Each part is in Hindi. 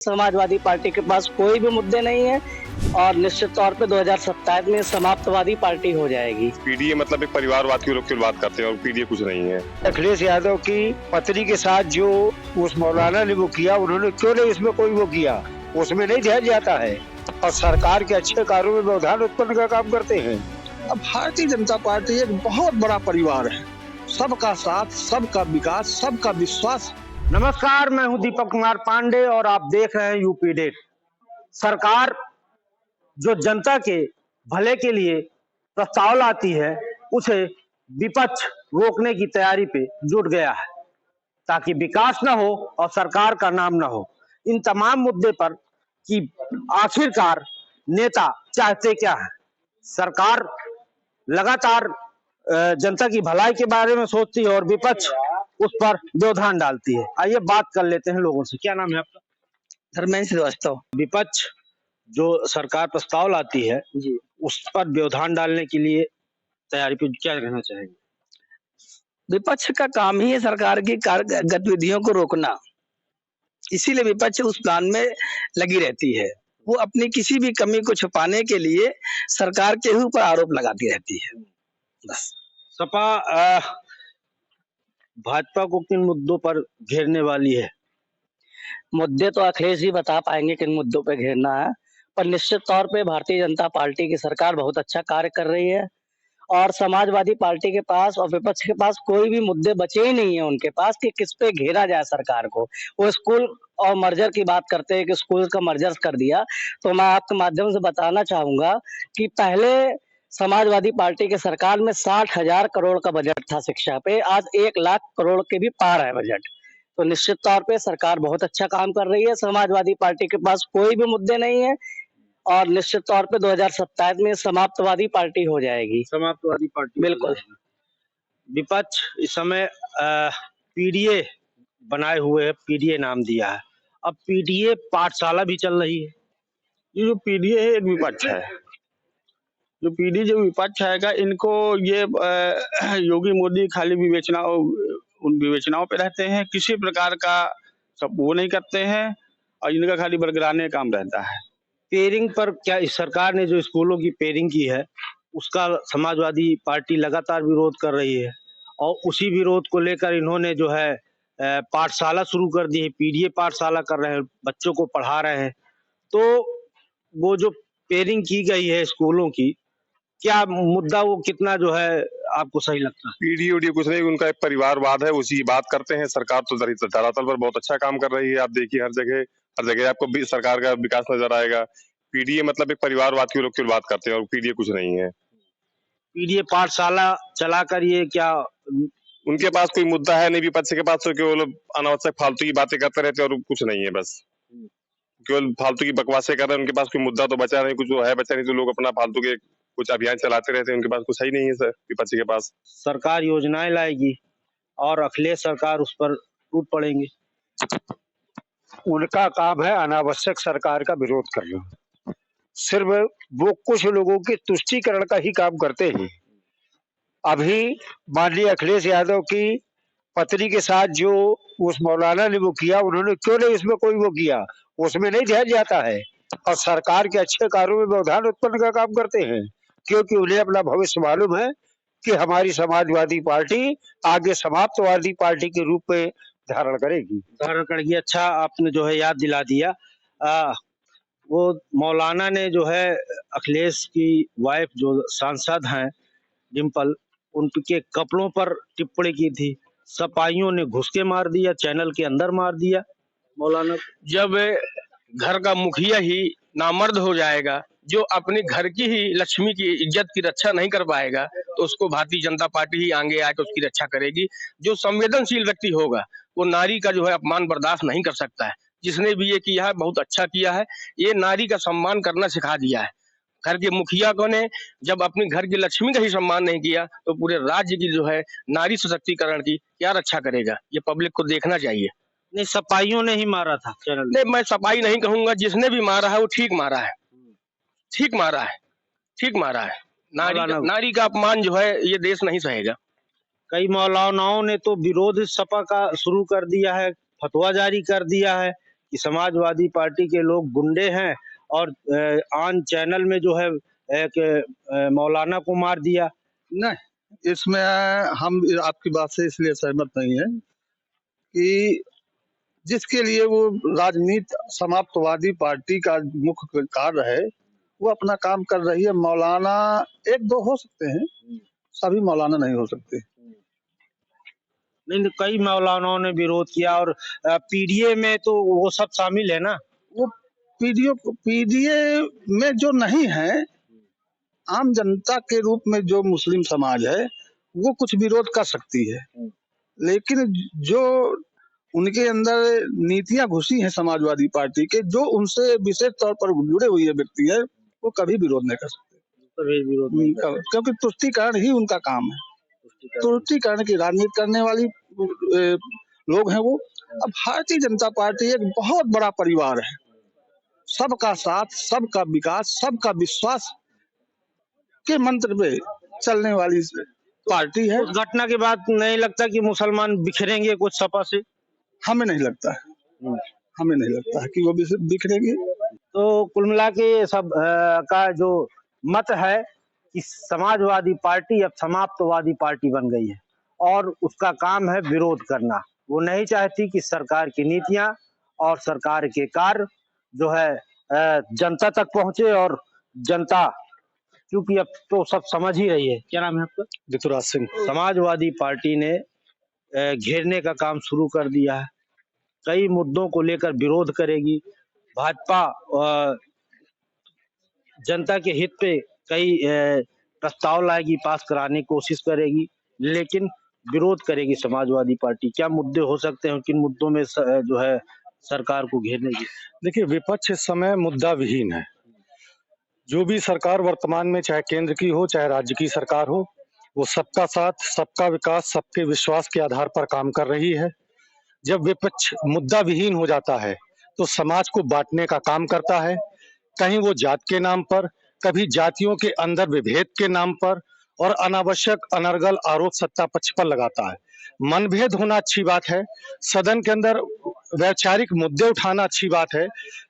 समाजवादी पार्टी के पास कोई भी मुद्दे नहीं है और निश्चित तौर पे 2027 में समाप्तवादी पार्टी हो जाएगी। पीडीए मतलब एक परिवारवाद की लोग की बात करते हैं और पीडीए कुछ नहीं है। अखिलेश यादव की पत्नी के साथ जो उस मौलाना ने वो किया, उन्होंने क्यों नहीं इसमें कोई वो किया, उसमें नहीं ध्यान जाता है और सरकार के अच्छे कार्यों में व्यवधान उत्पन्न का काम करते हैं। अब भारतीय जनता पार्टी एक बहुत बड़ा परिवार है, सबका साथ, सबका विकास, सबका विश्वास। नमस्कार, मैं हूं दीपक कुमार पांडे और आप देख रहे हैं यूपी डेट। सरकार जो जनता के भले के लिए प्रस्ताव लाती है, उसे विपक्ष रोकने की तैयारी पे जुट गया है ताकि विकास न हो और सरकार का नाम न हो। इन तमाम मुद्दे पर कि आखिरकार नेता चाहते क्या है। सरकार लगातार जनता की भलाई के बारे में सोचती है और विपक्ष उस पर व्यवधान डालती है। आइए बात कर लेते हैं लोगों से। क्या नाम है आपका? धर्मेंद्र श्रीवास्तव। विपक्ष जो सरकार प्रस्ताव लाती है जी, उस पर व्यवधान डालने के लिए तैयारी पे क्या कहना चाहेंगे? विपक्ष का काम ही है सरकार की कार्य गतिविधियों को रोकना, इसीलिए विपक्ष उस प्लान में लगी रहती है। वो अपनी किसी भी कमी को छुपाने के लिए सरकार के ही ऊपर आरोप लगाती रहती है। बस। सपा भाजपा को किन मुद्दों पर घेरने वाली है? मुद्दे तो अखिलेश जी बता पाएंगे किन मुद्दों पे घेरना है, पर निश्चित तौर पे भारतीय जनता पार्टी की सरकार बहुत अच्छा कार्य कर रही है और समाजवादी पार्टी के पास और विपक्ष के पास कोई भी मुद्दे बचे ही नहीं है उनके पास कि किस पे घेरा जाए सरकार को। वो स्कूल और मर्जर की बात करते हैं कि स्कूल का मर्जर कर दिया, तो मैं आपके माध्यम से बताना चाहूंगा कि पहले समाजवादी पार्टी के सरकार में 60,000 करोड़ का बजट था शिक्षा पे, आज 1 लाख करोड़ के भी पार है बजट। तो निश्चित तौर पे सरकार बहुत अच्छा काम कर रही है। समाजवादी पार्टी के पास कोई भी मुद्दे नहीं है और निश्चित तौर पे 2027 में समाप्तवादी पार्टी हो जाएगी। समाजवादी पार्टी बिल्कुल। विपक्ष इस समय पीडीए बनाए हुए है, पीडीए नाम दिया है। अब पीडीए पाठशाला भी चल रही है। ये जो पीडीए है, एक विपक्ष है। जो पीडीए जो विपक्ष आएगा, इनको ये योगी मोदी खाली उन विवेचनाओं पे रहते हैं, किसी प्रकार का सब वो नहीं करते हैं और इनका खाली बरगराने का काम रहता है। पेयरिंग पर क्या इस सरकार ने जो स्कूलों की पेयरिंग की है उसका समाजवादी पार्टी लगातार विरोध कर रही है और उसी विरोध को लेकर इन्होंने जो है पाठशाला शुरू कर दी है, पीडीए पाठशाला कर रहे हैं, बच्चों को पढ़ा रहे हैं। तो वो जो पेयरिंग की गई है स्कूलों की, क्या मुद्दा वो कितना जो है आपको सही लगता है? पीडीए उडीए कुछ नहीं, उनका एक परिवारवाद है, उसी की बात करते हैं। सरकार तो धरातल पर बहुत अच्छा काम कर रही है। आप देखिए हर जगह आपको सरकार का विकास नजर आएगा। पीडीए मतलब एक परिवारवाद की लोग की बात करते हैं और पीडीए कुछ नहीं है। पीडीए पाठशाला चलाकर ये क्या उनके पास कोई मुद्दा है नहीं, विपक्ष के पास तो केवल अनावश्यक फालतू की बातें करते रहते हैं और कुछ नहीं है। बस केवल फालतू की बकवासें कर रहे हैं। उनके पास कोई मुद्दा तो बचा नहीं, कुछ जो है बचा नहीं, तो लोग अपना फालतू के कुछ अभियान चलाते रहते हैं। उनके पास कुछ ही नहीं है सर, विपक्ष के पास। सरकार योजनाएं लाएगी और अखिलेश सरकार उस पर टूट पड़ेंगे। उनका काम है अनावश्यक सरकार का विरोध करना। सिर्फ वो कुछ लोगों के तुष्टीकरण का ही काम करते हैं। अभी माननीय अखिलेश यादव की पत्नी के साथ जो उस मौलाना ने वो किया, उन्होंने क्यों नहीं इसमें कोई वो किया, उसमें नहीं ध्यान जाता है और सरकार के अच्छे कार्यों में व्यवधान उत्पन्न का काम करते हैं, क्योंकि उन्हें अपना भविष्य मालूम है कि हमारी समाजवादी पार्टी आगे समाप्तवादी पार्टी के रूप में धारण करेगी। अच्छा, आपने जो है याद दिला दिया। वो मौलाना ने जो है अखिलेश की वाइफ जो सांसद हैं डिम्पल, उनके कपड़ों पर टिप्पणी की थी। सपाइयों ने घुस के मार दिया, चैनल के अंदर मार दिया मौलाना। जब घर का मुखिया ही नामर्द हो जाएगा, जो अपने घर की ही लक्ष्मी की इज्जत की रक्षा नहीं कर पाएगा, तो उसको भारतीय जनता पार्टी ही आगे आकर उसकी रक्षा करेगी। जो संवेदनशील व्यक्ति होगा वो नारी का जो है अपमान बर्दाश्त नहीं कर सकता है। जिसने भी ये किया है बहुत अच्छा किया है। ये नारी का सम्मान करना सिखा दिया है। घर के मुखिया को ने जब अपने घर की लक्ष्मी का ही सम्मान नहीं किया, तो पूरे राज्य की जो है नारी सशक्तिकरण की क्या रक्षा करेगा? ये पब्लिक को देखना चाहिए। नहीं, सपाइयों ने ही मारा था चैनल। नहीं, मैं सफाई नहीं कहूंगा, जिसने भी मारा है वो ठीक मारा है, ठीक मारा है, ठीक मारा है। नारी का अपमान जो है ये देश नहीं सहेगा। कई मौलानाओं ने तो विरोध सपा का शुरू कर दिया है, फतवा जारी कर दिया है कि समाजवादी पार्टी के लोग गुंडे हैं और ऑन चैनल में जो है एक मौलाना को मार दिया। नहीं, इसमें हम आपकी बात से इसलिए सहमत नहीं है कि जिसके लिए वो राजनीति समाप्तवादी पार्टी का मुख्य कार्य है वो अपना काम कर रही है। मौलाना एक दो हो सकते हैं, सभी मौलाना नहीं हो सकते। नहीं, कई मौलानाओं ने विरोध किया और पीडीए में तो वो सब शामिल है ना। वो पीडीए में जो नहीं है, आम जनता के रूप में जो मुस्लिम समाज है वो कुछ विरोध कर सकती है, लेकिन जो उनके अंदर नीतियां घुसी हैं समाजवादी पार्टी के, जो उनसे विशेष तौर पर जुड़े हुए व्यक्ति है, वो कभी विरोध नहीं कर सकते। क्योंकि तुष्टीकरण ही उनका काम है। तुष्टीकरण की राजनीति करने वाली लोग हैं वो। अब भारतीय जनता पार्टी एक बहुत बड़ा परिवार है, सबका साथ, सबका विकास, सबका विश्वास के मंत्र पे चलने वाली पार्टी है। उस घटना के बाद नहीं लगता कि मुसलमान बिखरेंगे कुछ सपा से? हमें नहीं लगता है, हमें नहीं लगता है कि वो बिखरेंगे। तो कुल मिला के सब का जो मत है कि समाजवादी पार्टी अब समाप्तवादी पार्टी बन गई है और उसका काम है विरोध करना। वो नहीं चाहती कि सरकार की नीतियां और सरकार के कार्य जो है जनता तक पहुंचे, और जनता क्योंकि अब तो सब समझ ही रही है। क्या नाम है आपका? ऋतुराज सिंह। समाजवादी पार्टी ने घेरने का काम शुरू कर दिया है, कई मुद्दों को लेकर विरोध करेगी। भाजपा जनता के हित पे कई प्रस्ताव लाएगी, पास कराने की कोशिश करेगी, लेकिन विरोध करेगी समाजवादी पार्टी। क्या मुद्दे हो सकते हैं, किन मुद्दों में जो है सरकार को घेरने की? देखिए, विपक्ष इस समय मुद्दा विहीन है। जो भी सरकार वर्तमान में चाहे केंद्र की हो चाहे राज्य की सरकार हो, वो सबका साथ, सबका विकास, सबके विश्वास के आधार पर काम कर रही है। जब विपक्ष मुद्दा विहीन हो जाता है तो समाज को बांटने का काम करता है, कहीं वो जात के नाम पर, कभी जातियों के अंदर विभेद के नाम पर, और अनावश्यक अनर्गल आरोप सत्ता पक्ष पर लगाता है। मनभेद होना अच्छी बात है, सदन के अंदर वैचारिक मुद्दे उठाना अच्छी बात है,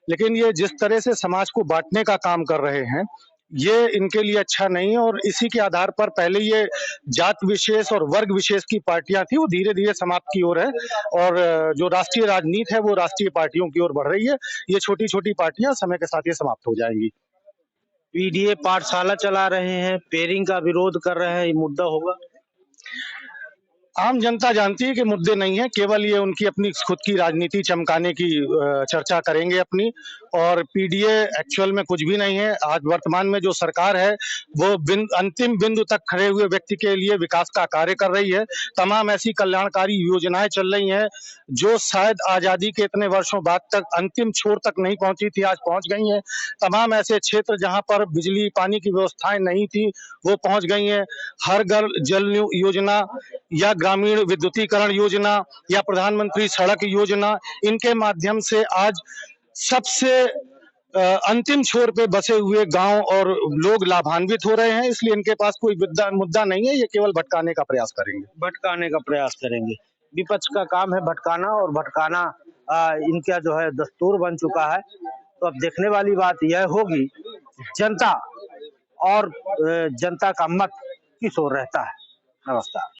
लेकिन ये जिस तरह से समाज को बांटने का काम कर रहे हैं ये इनके लिए अच्छा नहीं है। और इसी के आधार पर पहले ये जात विशेष और वर्ग विशेष की पार्टियां थी, वो धीरे धीरे समाप्त की ओर है, और जो राष्ट्रीय राजनीति है वो राष्ट्रीय पार्टियों की ओर बढ़ रही है। ये छोटी छोटी पार्टियां समय के साथ ये समाप्त हो जाएंगी। पीडीए पाठशाला चला रहे हैं, पेयरिंग का विरोध कर रहे हैं, ये मुद्दा होगा? आम जनता जानती है कि मुद्दे नहीं है, केवल ये उनकी अपनी खुद की राजनीति चमकाने की चर्चा करेंगे अपनी, और पीडीए एक्चुअल में कुछ भी नहीं है। आज वर्तमान में जो सरकार है वो अंतिम बिंदु तक खड़े हुए व्यक्ति के लिए विकास का कार्य कर रही है। तमाम ऐसी कल्याणकारी योजनाएं चल रही हैं जो शायद आजादी के इतने वर्षों बाद तक अंतिम छोर तक नहीं पहुंची थी, आज पहुंच गई हैं। तमाम ऐसे क्षेत्र जहां पर बिजली पानी की व्यवस्थाएं नहीं थी वो पहुंच गई हैं। हर घर जल योजना या ग्रामीण विद्युतीकरण योजना या प्रधानमंत्री सड़क योजना, इनके माध्यम से आज सबसे अंतिम छोर पे बसे हुए गांव और लोग लाभान्वित हो रहे हैं। इसलिए इनके पास कोई मुद्दा नहीं है, ये केवल भटकाने का प्रयास करेंगे। भटकाने का प्रयास करेंगे। विपक्ष का काम है भटकाना, और भटकाना इनका जो है दस्तूर बन चुका है। तो अब देखने वाली बात यह होगी जनता और जनता का मत किस ओर रहता है। नमस्कार।